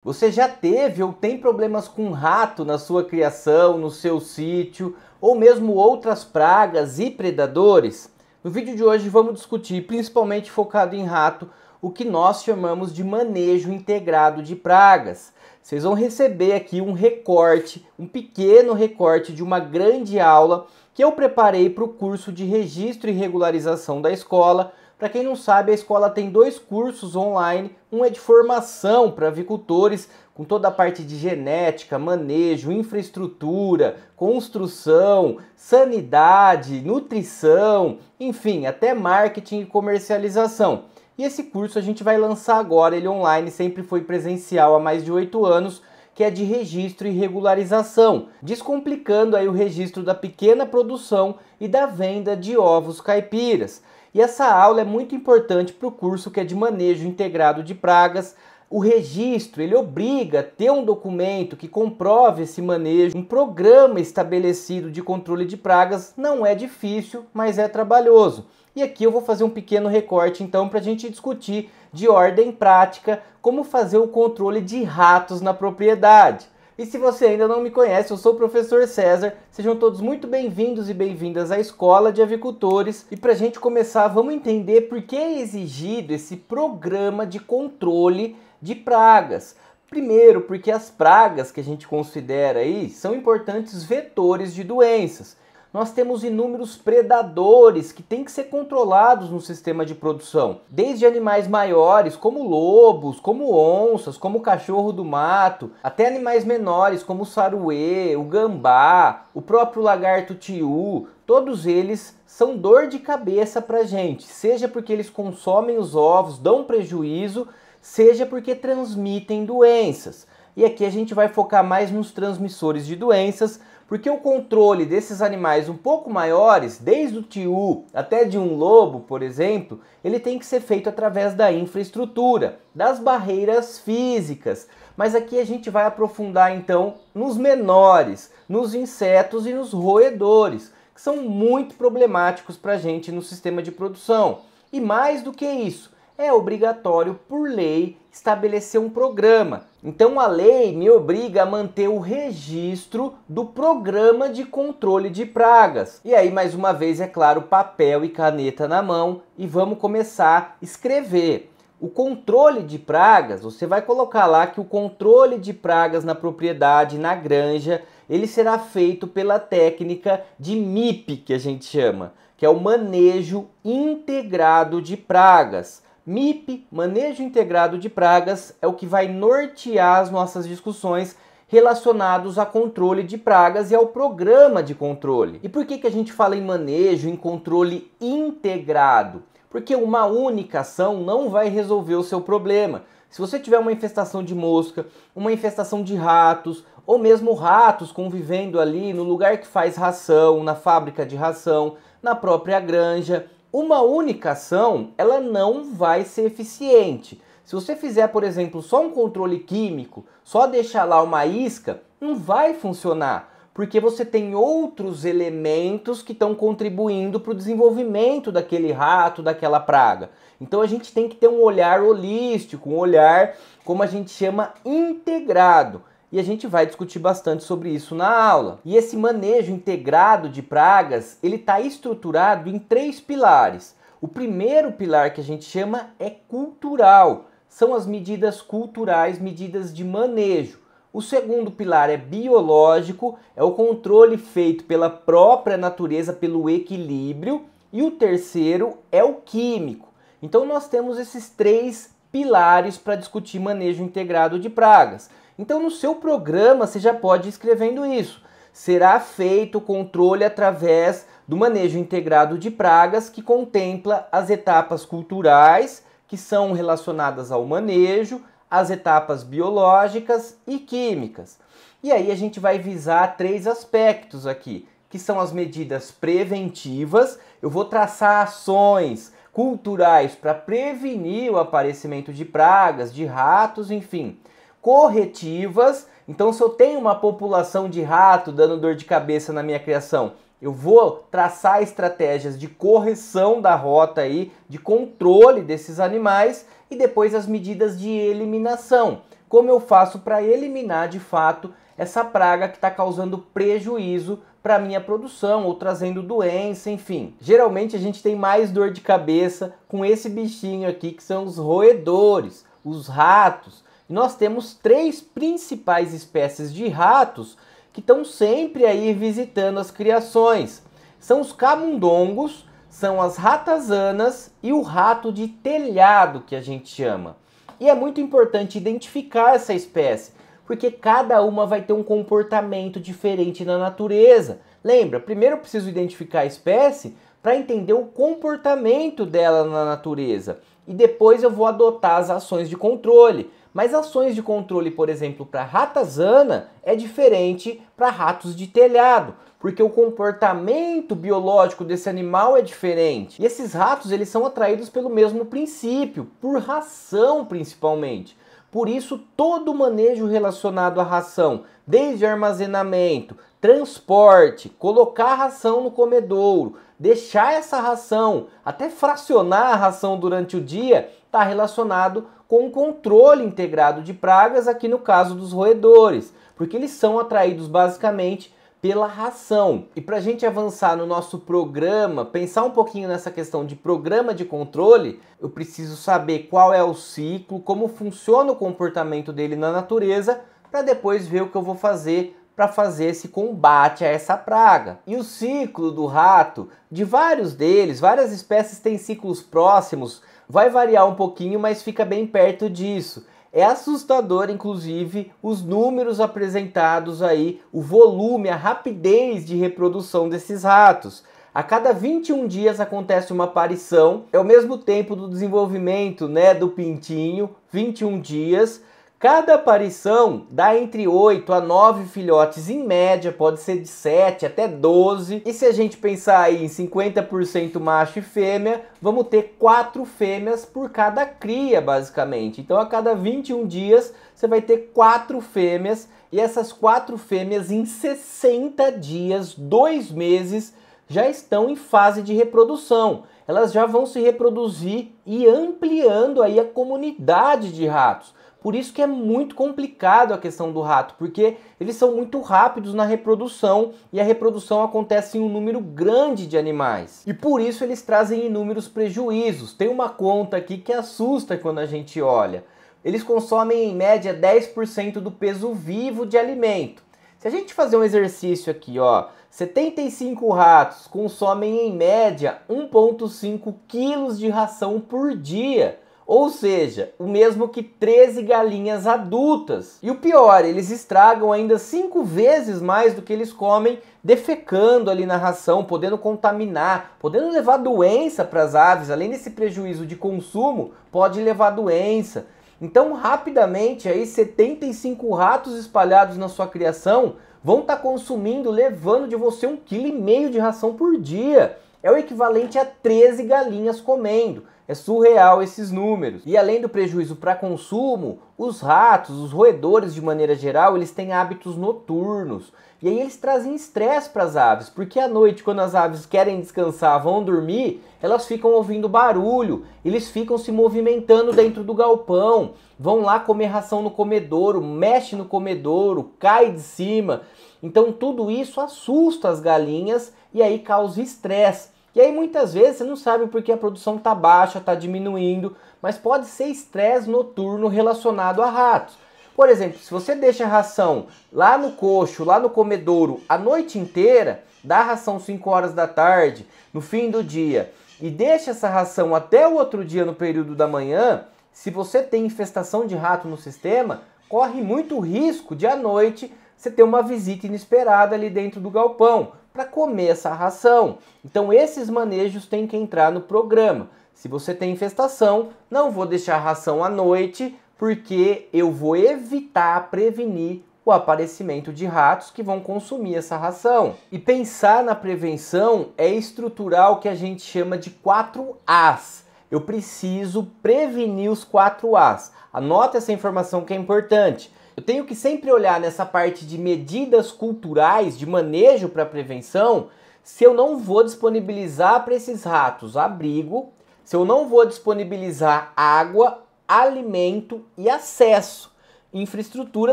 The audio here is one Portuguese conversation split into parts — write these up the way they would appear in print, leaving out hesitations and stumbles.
Você já teve ou tem problemas com rato na sua criação, no seu sítio, ou mesmo outras pragas e predadores? No vídeo de hoje vamos discutir, principalmente focado em rato, o que nós chamamos de manejo integrado de pragas. Vocês vão receber aqui um recorte, um pequeno recorte de uma grande aula que eu preparei para o curso de registro e regularização da escola. Para quem não sabe, a escola tem dois cursos online, um é de formação para avicultores, com toda a parte de genética, manejo, infraestrutura, construção, sanidade, nutrição, enfim, até marketing e comercialização. E esse curso a gente vai lançar agora, ele online, sempre foi presencial há mais de 8 anos, que é de registro e regularização, descomplicando aí o registro da pequena produção e da venda de ovos caipiras. E essa aula é muito importante para o curso que é de manejo integrado de pragas. O registro, ele obriga a ter um documento que comprove esse manejo. Um programa estabelecido de controle de pragas não é difícil, mas é trabalhoso. E aqui eu vou fazer um pequeno recorte então para a gente discutir de ordem prática como fazer o controle de ratos na propriedade. E se você ainda não me conhece, eu sou o professor César, sejam todos muito bem-vindos e bem-vindas à Escola de Avicultores. E para a gente começar, vamos entender por que é exigido esse programa de controle de pragas. Primeiro, porque as pragas que a gente considera aí são importantes vetores de doenças. Nós temos inúmeros predadores que têm que ser controlados no sistema de produção. Desde animais maiores, como lobos, como onças, como o cachorro do mato, até animais menores, como o saruê, o gambá, o próprio lagarto tiu. Todos eles são dor de cabeça para a gente, seja porque eles consomem os ovos, dão prejuízo, seja porque transmitem doenças. E aqui a gente vai focar mais nos transmissores de doenças, porque o controle desses animais um pouco maiores, desde o tiu até de um lobo, por exemplo, ele tem que ser feito através da infraestrutura, das barreiras físicas. Mas aqui a gente vai aprofundar então nos menores, nos insetos e nos roedores, que são muito problemáticos para a gente no sistema de produção. E mais do que isso, é obrigatório por lei estabelecer um programa. Então a lei me obriga a manter o registro do programa de controle de pragas. E aí mais uma vez, é claro, papel e caneta na mão e vamos começar a escrever. O controle de pragas, você vai colocar lá que o controle de pragas na propriedade, na granja, ele será feito pela técnica de MIP, que a gente chama, que é o manejo integrado de pragas. MIP, Manejo Integrado de Pragas, é o que vai nortear as nossas discussões relacionados a controle de pragas e ao programa de controle. E por que a gente fala em manejo, em controle integrado? Porque uma única ação não vai resolver o seu problema. Se você tiver uma infestação de mosca, uma infestação de ratos, ou mesmo ratos convivendo ali no lugar que faz ração, na fábrica de ração, na própria granja, uma única ação, ela não vai ser eficiente. Se você fizer, por exemplo, só um controle químico, só deixar lá uma isca, não vai funcionar, porque você tem outros elementos que estão contribuindo para o desenvolvimento daquele rato, daquela praga. Então a gente tem que ter um olhar holístico, um olhar, como a gente chama, integrado. E a gente vai discutir bastante sobre isso na aula. E esse manejo integrado de pragas, ele está estruturado em 3 pilares. O primeiro pilar que a gente chama é cultural. São as medidas culturais, medidas de manejo. O segundo pilar é biológico, é o controle feito pela própria natureza, pelo equilíbrio. E o terceiro é o químico. Então nós temos esses 3 pilares para discutir manejo integrado de pragas. Então no seu programa você já pode ir escrevendo isso. Será feito o controle através do manejo integrado de pragas, que contempla as etapas culturais, que são relacionadas ao manejo, as etapas biológicas e químicas. E aí a gente vai visar 3 aspectos aqui, que são as medidas preventivas. Eu vou traçar ações culturais para prevenir o aparecimento de pragas, de ratos, enfim. Corretivas, então se eu tenho uma população de rato dando dor de cabeça na minha criação, eu vou traçar estratégias de correção da rota aí, de controle desses animais, e depois as medidas de eliminação. como eu faço para eliminar de fato essa praga que está causando prejuízo para minha produção ou trazendo doença, enfim. Geralmente a gente tem mais dor de cabeça com esse bichinho aqui que são os roedores, os ratos. E nós temos 3 principais espécies de ratos que estão sempre aí visitando as criações. São os camundongos, são as ratazanas e o rato de telhado, que a gente chama. E é muito importante identificar essa espécie, porque cada uma vai ter um comportamento diferente na natureza. Lembra, primeiro eu preciso identificar a espécie para entender o comportamento dela na natureza. E depois eu vou adotar as ações de controle. Mas ações de controle, por exemplo, para ratazana é diferente para ratos de telhado, porque o comportamento biológico desse animal é diferente. E esses ratos, eles são atraídos pelo mesmo princípio, por ração principalmente. Por isso, todo o manejo relacionado à ração, desde armazenamento, transporte, colocar a ração no comedouro, deixar essa ração, até fracionar a ração durante o dia, está relacionado com o controle integrado de pragas, aqui no caso dos roedores, porque eles são atraídos basicamente pela ração. E para a gente avançar no nosso programa, pensar um pouquinho nessa questão de programa de controle, eu preciso saber qual é o ciclo, como funciona o comportamento dele na natureza, para depois ver o que eu vou fazer para fazer esse combate a essa praga. E o ciclo do rato, de vários deles, várias espécies têm ciclos próximos, vai variar um pouquinho, mas fica bem perto disso. É assustador, inclusive, os números apresentados aí, o volume, a rapidez de reprodução desses ratos. A cada 21 dias acontece uma aparição, é o mesmo tempo do desenvolvimento, né, do pintinho, 21 dias. Cada aparição dá entre 8 a 9 filhotes em média, pode ser de 7 até 12. E se a gente pensar aí em 50% macho e fêmea, vamos ter 4 fêmeas por cada cria, basicamente. Então a cada 21 dias você vai ter 4 fêmeas, e essas 4 fêmeas em 60 dias, 2 meses, já estão em fase de reprodução. Elas já vão se reproduzir e ampliando aí a comunidade de ratos. Por isso que é muito complicado a questão do rato, porque eles são muito rápidos na reprodução e a reprodução acontece em um número grande de animais. E por isso eles trazem inúmeros prejuízos. Tem uma conta aqui que assusta quando a gente olha. Eles consomem em média 10% do peso vivo de alimento. Se a gente fazer um exercício aqui, ó, 75 ratos consomem em média 1,5 quilos de ração por dia. Ou seja, o mesmo que 13 galinhas adultas. E o pior, eles estragam ainda 5 vezes mais do que eles comem, defecando ali na ração, podendo contaminar, podendo levar doença para as aves. Além desse prejuízo de consumo, pode levar doença. Então, rapidamente, aí 75 ratos espalhados na sua criação vão estar consumindo, levando de você 1,5 kg de ração por dia. É o equivalente a 13 galinhas comendo. É surreal esses números. E além do prejuízo para consumo, os ratos, os roedores de maneira geral, eles têm hábitos noturnos. E aí eles trazem estresse para as aves, porque à noite, quando as aves querem descansar, vão dormir, elas ficam ouvindo barulho, eles ficam se movimentando dentro do galpão, vão lá comer ração no comedouro, mexe no comedouro, cai de cima. Então tudo isso assusta as galinhas e aí causa estresse. E aí muitas vezes você não sabe porque a produção está baixa, está diminuindo, mas pode ser estresse noturno relacionado a ratos. Por exemplo, se você deixa a ração lá no coxo, lá no comedouro, a noite inteira, dá a ração 5 horas da tarde, no fim do dia, e deixa essa ração até o outro dia no período da manhã, se você tem infestação de rato no sistema, corre muito risco de à noite você ter uma visita inesperada ali dentro do galpão para comer essa ração. Então esses manejos têm que entrar no programa. Se você tem infestação, não vou deixar a ração à noite, porque eu vou evitar, prevenir o aparecimento de ratos que vão consumir essa ração. E pensar na prevenção é estruturar o que a gente chama de 4 As. Eu preciso prevenir os 4 As. Anota essa informação que é importante. Eu tenho que sempre olhar nessa parte de medidas culturais, de manejo para prevenção, se eu não vou disponibilizar para esses ratos abrigo, se eu não vou disponibilizar água, alimento e acesso. Infraestrutura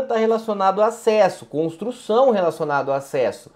está relacionado ao acesso, construção relacionado ao acesso.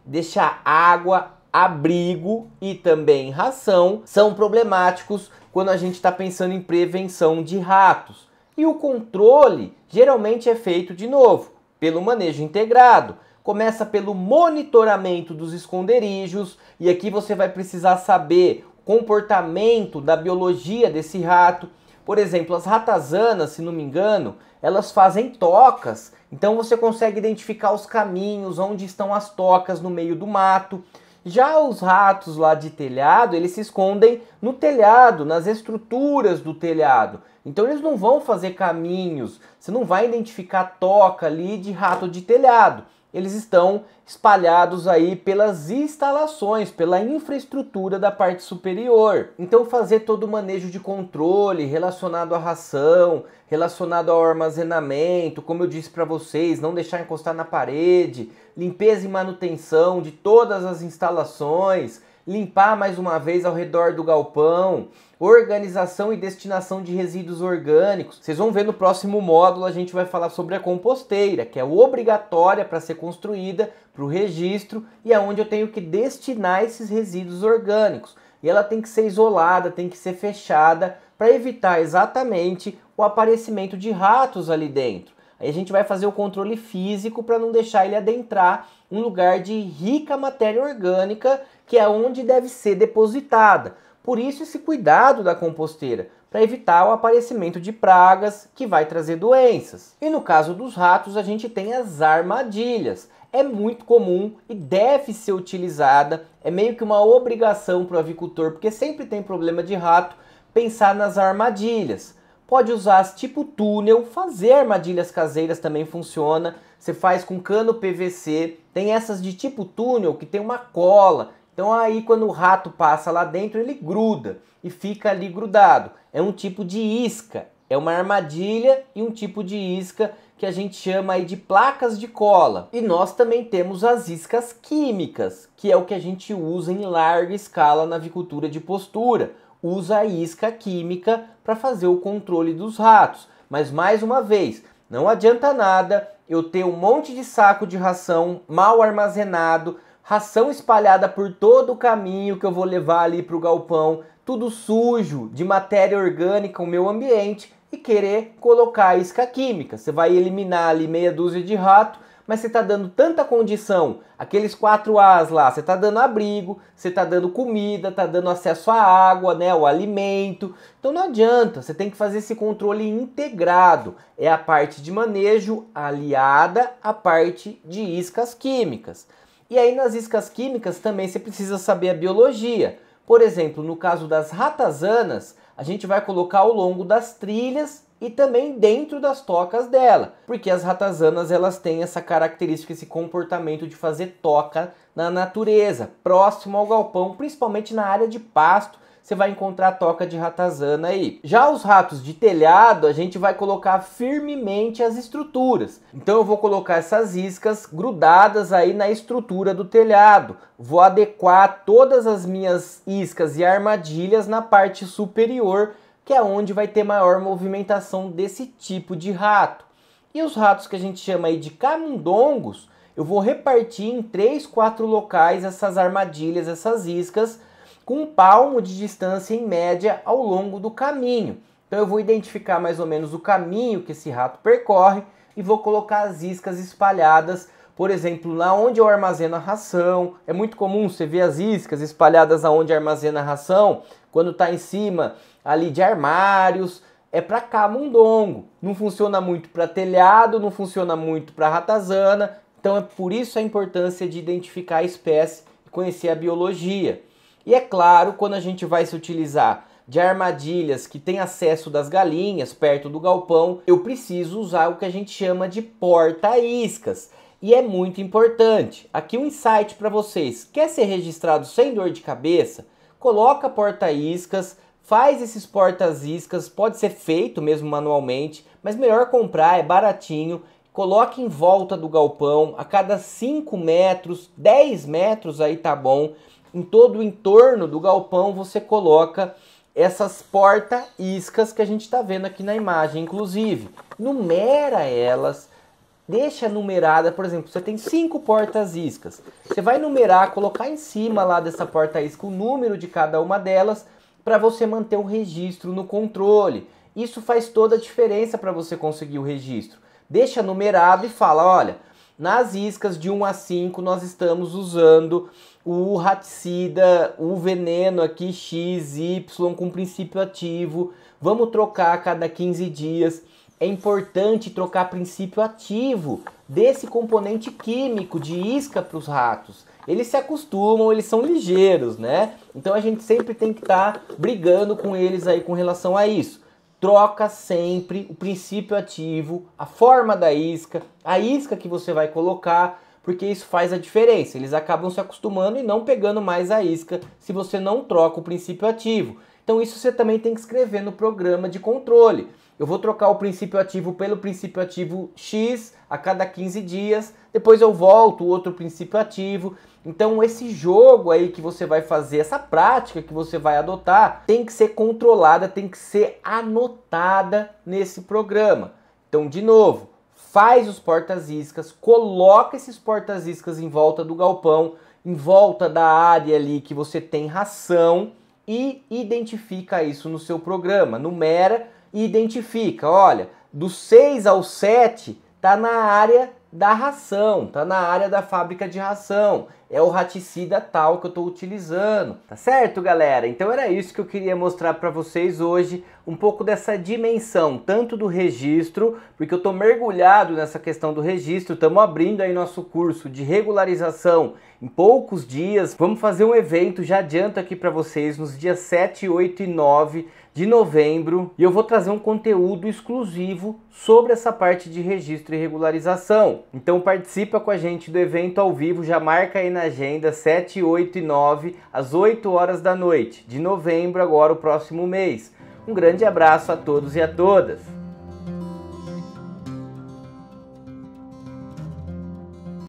Deixar água, abrigo e também ração são problemáticos quando a gente está pensando em prevenção de ratos. E o controle geralmente é feito, de novo, pelo manejo integrado. Começa pelo monitoramento dos esconderijos, e aqui você vai precisar saber o comportamento da biologia desse rato. Por exemplo, as ratazanas, se não me engano, elas fazem tocas, então você consegue identificar os caminhos, onde estão as tocas no meio do mato. Já os ratos lá de telhado, eles se escondem no telhado, nas estruturas do telhado. Então eles não vão fazer caminhos, você não vai identificar toca ali de rato de telhado. Eles estão espalhados aí pelas instalações, pela infraestrutura da parte superior. Então fazer todo o manejo de controle relacionado à ração, relacionado ao armazenamento, como eu disse para vocês, não deixar encostar na parede, limpeza e manutenção de todas as instalações, limpar mais uma vez ao redor do galpão, organização e destinação de resíduos orgânicos. Vocês vão ver no próximo módulo, a gente vai falar sobre a composteira, que é obrigatória para ser construída para o registro e é onde eu tenho que destinar esses resíduos orgânicos. E ela tem que ser isolada, tem que ser fechada para evitar exatamente o aparecimento de ratos ali dentro. Aí a gente vai fazer o controle físico para não deixar ele adentrar um lugar de rica matéria orgânica, que é onde deve ser depositada. Por isso esse cuidado da composteira, para evitar o aparecimento de pragas que vai trazer doenças. E no caso dos ratos a gente tem as armadilhas. É muito comum e deve ser utilizada, é meio que uma obrigação para o avicultor, porque sempre tem problema de rato, pensar nas armadilhas. Pode usar as tipo túnel, fazer armadilhas caseiras também funciona. Você faz com cano PVC, tem essas de tipo túnel que tem uma cola. Então aí quando o rato passa lá dentro ele gruda e fica ali grudado. É um tipo de isca, é uma armadilha e um tipo de isca que a gente chama aí de placas de cola. E nós também temos as iscas químicas, que é o que a gente usa em larga escala na avicultura de postura. Usa a isca química para fazer o controle dos ratos. Mas mais uma vez, não adianta nada eu ter um monte de saco de ração mal armazenado, ração espalhada por todo o caminho que eu vou levar ali para o galpão, tudo sujo de matéria orgânica, o meu ambiente, e querer colocar isca química. Você vai eliminar ali meia dúzia de rato, mas você está dando tanta condição, aqueles 4 As lá, você está dando abrigo, você está dando comida, está dando acesso à água, né, o alimento. Então não adianta, você tem que fazer esse controle integrado. É a parte de manejo aliada à parte de iscas químicas. E aí nas iscas químicas também você precisa saber a biologia. Por exemplo, no caso das ratazanas, a gente vai colocar ao longo das trilhas e também dentro das tocas dela, porque as ratazanas elas têm essa característica, esse comportamento de fazer toca na natureza, próximo ao galpão, principalmente na área de pasto, você vai encontrar toca de ratazana aí. Já os ratos de telhado, a gente vai colocar firmemente as estruturas. Então eu vou colocar essas iscas grudadas aí na estrutura do telhado. Vou adequar todas as minhas iscas e armadilhas na parte superior, que é onde vai ter maior movimentação desse tipo de rato. E os ratos que a gente chama aí de camundongos, eu vou repartir em 3, 4 locais essas armadilhas, essas iscas, com 1 palmo de distância em média ao longo do caminho. Então eu vou identificar mais ou menos o caminho que esse rato percorre e vou colocar as iscas espalhadas, por exemplo, lá onde eu armazeno a ração. É muito comum você ver as iscas espalhadas aonde armazena a ração, quando está em cima ali de armários. É para camundongo. Não funciona muito para telhado, não funciona muito para ratazana. Então é por isso a importância de identificar a espécie e conhecer a biologia. E é claro, quando a gente vai se utilizar de armadilhas que tem acesso das galinhas perto do galpão, eu preciso usar o que a gente chama de porta-iscas. E é muito importante. Aqui um insight para vocês. Quer ser registrado sem dor de cabeça? Coloca porta-iscas, faz esses porta-iscas, pode ser feito mesmo manualmente, mas melhor comprar, é baratinho. Coloque em volta do galpão, a cada 5 metros, 10 metros aí tá bom. Em todo o entorno do galpão você coloca essas porta-iscas que a gente está vendo aqui na imagem, inclusive. Numera elas, deixa numerada, por exemplo, você tem 5 portas-iscas. Você vai numerar, colocar em cima lá dessa porta-isca o número de cada uma delas para você manter o registro no controle. Isso faz toda a diferença para você conseguir o registro. Deixa numerado e fala, olha, nas iscas de 1 a 5 nós estamos usando o raticida, o veneno aqui X, Y com princípio ativo. Vamos trocar a cada 15 dias. É importante trocar princípio ativo desse componente químico de isca para os ratos. Eles se acostumam, eles são ligeiros, né? Então a gente sempre tem que estar brigando com eles aí com relação a isso. Troca sempre o princípio ativo, a forma da isca, a isca que você vai colocar, porque isso faz a diferença. Eles acabam se acostumando e não pegando mais a isca se você não troca o princípio ativo. Então isso você também tem que escrever no programa de controle. Eu vou trocar o princípio ativo pelo princípio ativo X a cada 15 dias, depois eu volto o outro princípio ativo. Então esse jogo aí que você vai fazer, essa prática que você vai adotar, tem que ser controlada, tem que ser anotada nesse programa. Então, de novo, faz os portas-iscas, coloca esses portas-iscas em volta do galpão, em volta da área ali que você tem ração e identifica isso no seu programa. Numera e identifica, olha, do 6 ao 7 tá na área da ração, tá na área da fábrica de ração. É o raticida tal que eu estou utilizando, tá certo, galera? Então era isso que eu queria mostrar para vocês hoje, um pouco dessa dimensão, tanto do registro, porque eu estou mergulhado nessa questão do registro, estamos abrindo aí nosso curso de regularização em poucos dias. Vamos fazer um evento, já adianto aqui para vocês, nos dias 7, 8 e 9 de novembro, e eu vou trazer um conteúdo exclusivo sobre essa parte de registro e regularização. Então participa com a gente do evento ao vivo, já marca aí na agenda 7, 8 e 9, às 8 horas da noite, de novembro, agora o próximo mês. Um grande abraço a todos e a todas!